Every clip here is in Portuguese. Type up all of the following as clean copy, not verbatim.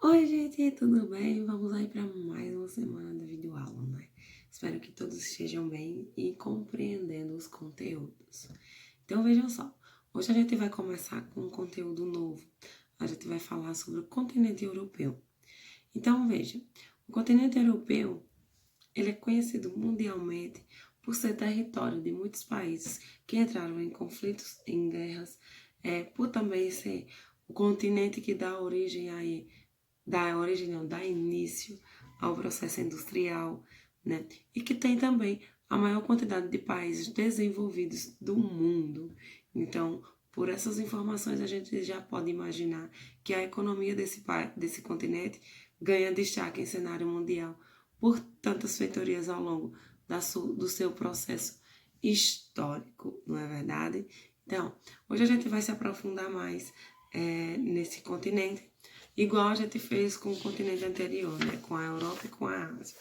Oi, gente, tudo bem? Vamos aí para mais uma semana de videoaula, né? Espero que todos estejam bem e compreendendo os conteúdos. Então, vejam só, hoje a gente vai começar com um conteúdo novo. A gente vai falar sobre o continente europeu. Então, veja, o continente europeu, ele é conhecido mundialmente por ser território de muitos países que entraram em conflitos, em guerras, por também ser o continente que dá início ao processo industrial, né? E que tem também a maior quantidade de países desenvolvidos do mundo. Então, por essas informações, a gente já pode imaginar que a economia desse continente ganha destaque em cenário mundial por tantas feitorias ao longo do seu processo histórico, não é verdade? Então, hoje a gente vai se aprofundar mais nesse continente, igual a gente fez com o continente anterior, né? Com a Europa e com a Ásia.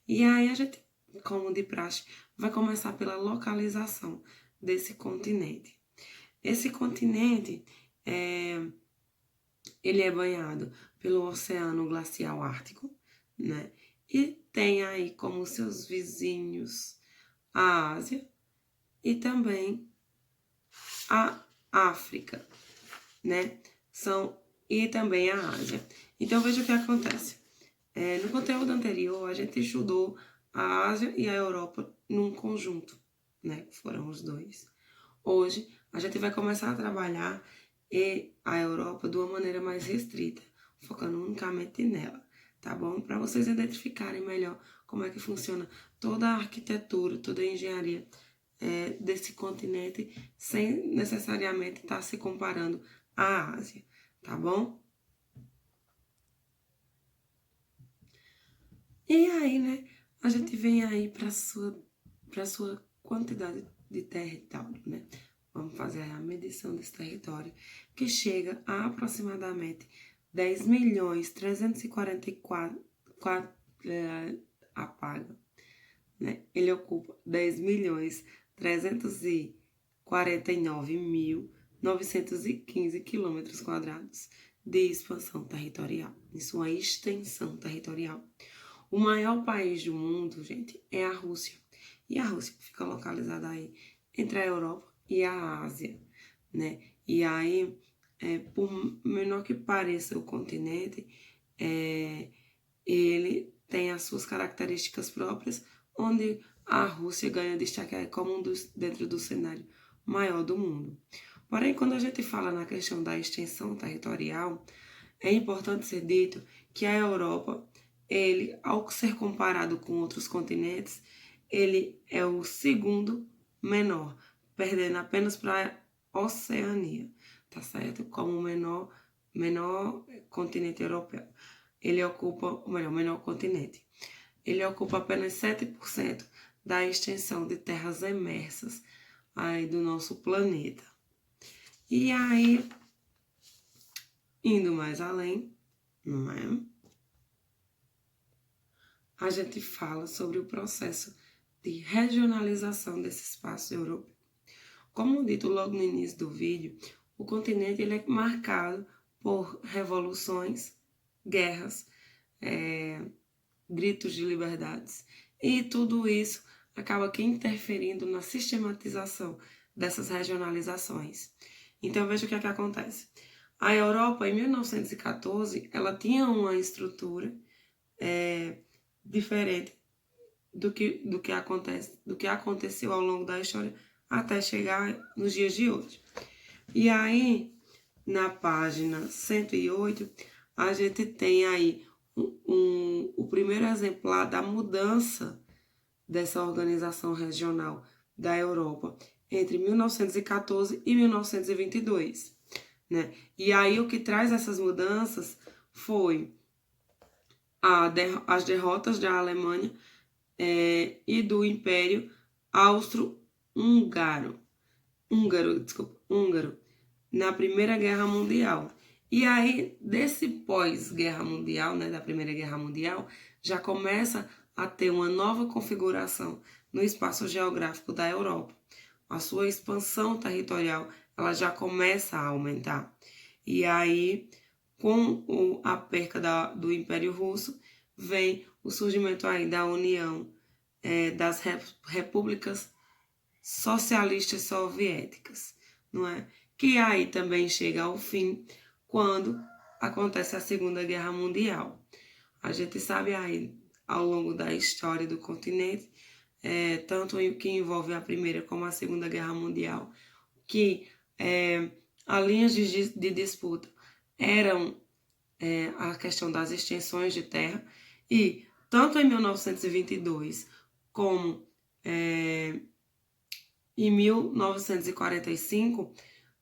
E aí a gente, como de praxe, vai começar pela localização desse continente. Esse continente, ele é banhado pelo Oceano Glacial Ártico, né? E tem aí como seus vizinhos a Ásia e também a África, né? E também a Ásia. Então veja o que acontece. No conteúdo anterior, a gente estudou a Ásia e a Europa num conjunto, né? Foram os dois. Hoje, a gente vai começar a trabalhar a Europa de uma maneira mais restrita, focando unicamente nela, tá bom? Para vocês identificarem melhor como é que funciona toda a arquitetura, toda a engenharia desse continente, sem necessariamente estar se comparando à Ásia, tá bom? E aí, né, a gente vem aí para sua quantidade de território, né? Vamos fazer a medição desse território, que chega a aproximadamente 10.344 apaga, né? Ele ocupa 10.349.915 quilômetros quadrados de expansão territorial, em sua extensão territorial. O maior país do mundo, gente, é a Rússia. E a Rússia fica localizada aí entre a Europa e a Ásia, né? E aí, por menor que pareça o continente, ele tem as suas características próprias, onde a Rússia ganha destaque como dentro do cenário maior do mundo. Porém, quando a gente fala na questão da extensão territorial, é importante ser dito que a Europa, ele, ao ser comparado com outros continentes, ele é o segundo menor, perdendo apenas para a Oceania, tá certo? Como o menor continente europeu. Ele ocupa, ou melhor, o menor continente. Ele ocupa apenas 7% da extensão de terras emersas aí do nosso planeta. E aí, indo mais além, não é? A gente fala sobre o processo de regionalização desse espaço europeu. Como dito logo no início do vídeo, o continente ele é marcado por revoluções, guerras, gritos de liberdades. E tudo isso acaba aqui interferindo na sistematização dessas regionalizações. Então veja o que é que acontece. A Europa, em 1914, ela tinha uma estrutura diferente do que aconteceu ao longo da história até chegar nos dias de hoje. E aí, na página 108, a gente tem aí o primeiro exemplar da mudança dessa organização regional da Europa entre 1914 e 1922, né? E aí o que traz essas mudanças foi as derrotas da Alemanha e do Império Austro-Húngaro, na Primeira Guerra Mundial. E aí, desse pós-guerra mundial, né, da Primeira Guerra Mundial, já começa a ter uma nova configuração no espaço geográfico da Europa. A sua expansão territorial, ela já começa a aumentar. E aí, com a perca do Império Russo, vem o surgimento aí da União das Repúblicas Socialistas Soviéticas, não é? Que aí também chega ao fim quando acontece a Segunda Guerra Mundial. A gente sabe aí, ao longo da história do continente, tanto o que envolve a Primeira como a Segunda Guerra Mundial, que as linhas de disputa eram a questão das extensões de terra, e tanto em 1922 como em 1945,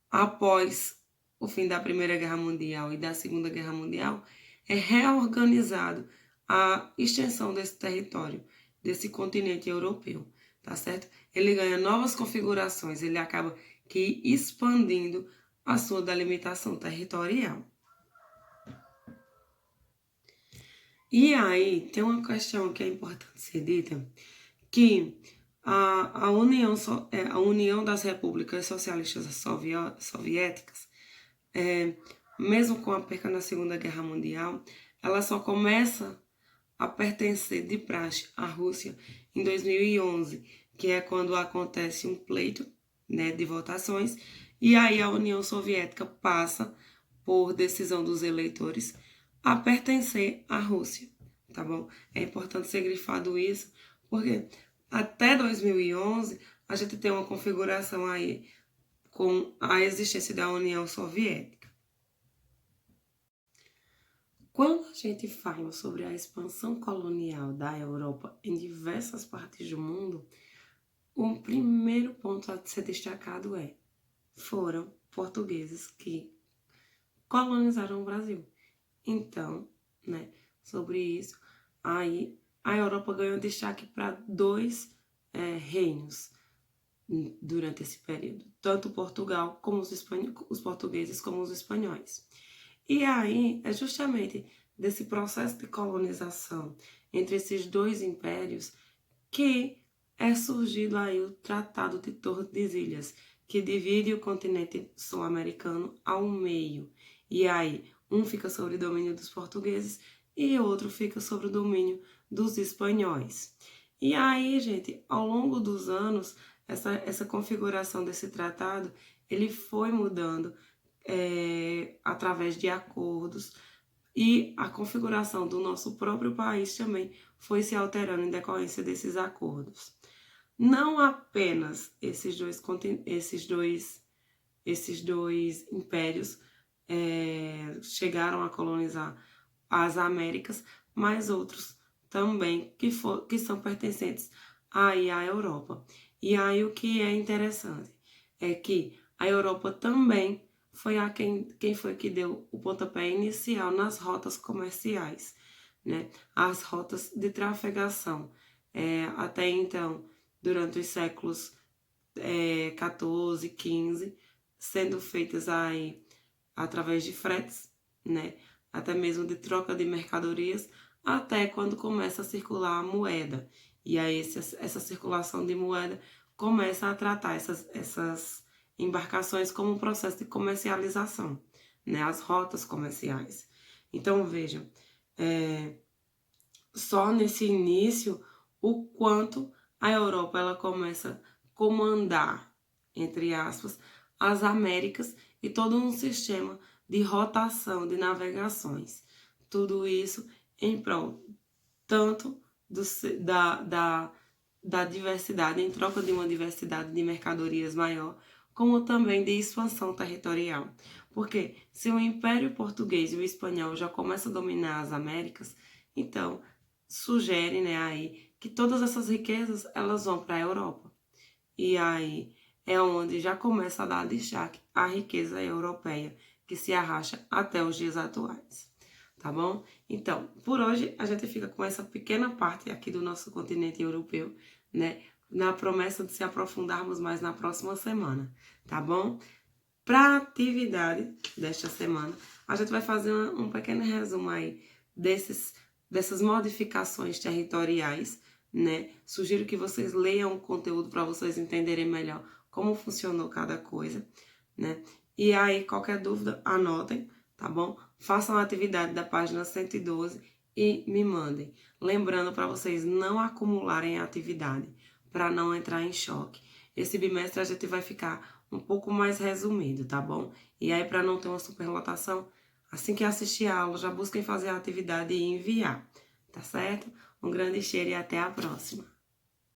após o fim da Primeira Guerra Mundial e da Segunda Guerra Mundial, é reorganizado a extensão desse território, desse continente europeu, tá certo? Ele ganha novas configurações, ele acaba que expandindo a sua delimitação territorial. E aí, tem uma questão que é importante ser dita, que a União das Repúblicas Socialistas Soviéticas, mesmo com a perca na Segunda Guerra Mundial, ela só começa a pertencer de praxe à Rússia em 2011, que é quando acontece um pleito, né, de votações, e aí a União Soviética passa, por decisão dos eleitores, a pertencer à Rússia, tá bom? É importante ser grifado isso, porque até 2011 a gente tem uma configuração aí com a existência da União Soviética. Quando a gente fala sobre a expansão colonial da Europa em diversas partes do mundo, o primeiro ponto a ser destacado foram portugueses que colonizaram o Brasil. Então, né, sobre isso, aí a Europa ganhou destaque para dois reinos durante esse período, tanto Portugal como os portugueses como os espanhóis. E aí é justamente desse processo de colonização entre esses dois impérios que é surgido aí o Tratado de Tordesilhas, que divide o continente sul-americano ao meio. E aí um fica sob o domínio dos portugueses e outro fica sob o domínio dos espanhóis. E aí, gente, ao longo dos anos, essa configuração desse tratado, ele foi mudando através de acordos, e a configuração do nosso próprio país também foi se alterando em decorrência desses acordos. Não apenas esses dois impérios chegaram a colonizar as Américas, mas outros também que são pertencentes aí à Europa. E aí o que é interessante é que a Europa também foi quem foi que deu o pontapé inicial nas rotas comerciais, né? As rotas de trafegação. Até então, durante os séculos 14, 15, sendo feitas aí através de fretes, né? Até mesmo de troca de mercadorias, até quando começa a circular a moeda. E aí essa circulação de moeda começa a tratar essas embarcações como um processo de comercialização, né? As rotas comerciais. Então, vejam, só nesse início, o quanto a Europa ela começa a comandar, entre aspas, as Américas e todo um sistema de rotação de navegações. Tudo isso em prol tanto da diversidade, em troca de uma diversidade de mercadorias maior, como também de expansão territorial. Porque se o Império Português e o Espanhol já começam a dominar as Américas, então sugere, né, aí que todas essas riquezas elas vão para a Europa. E aí é onde já começa a dar destaque à riqueza europeia, que se arrasta até os dias atuais. Tá bom? Então, por hoje a gente fica com essa pequena parte aqui do nosso continente europeu, né? Na promessa de se aprofundarmos mais na próxima semana, tá bom? Para a atividade desta semana, a gente vai fazer um pequeno resumo aí dessas modificações territoriais, né? Sugiro que vocês leiam o conteúdo para vocês entenderem melhor como funcionou cada coisa, né? E aí, qualquer dúvida, anotem, tá bom? façam a atividade da página 112 e me mandem. Lembrando para vocês não acumularem a atividade, para não entrar em choque. Esse bimestre a gente vai ficar um pouco mais resumido, tá bom? E aí, para não ter uma superlotação, assim que assistir a aula, já busquem fazer a atividade e enviar, tá certo? Um grande cheiro e até a próxima!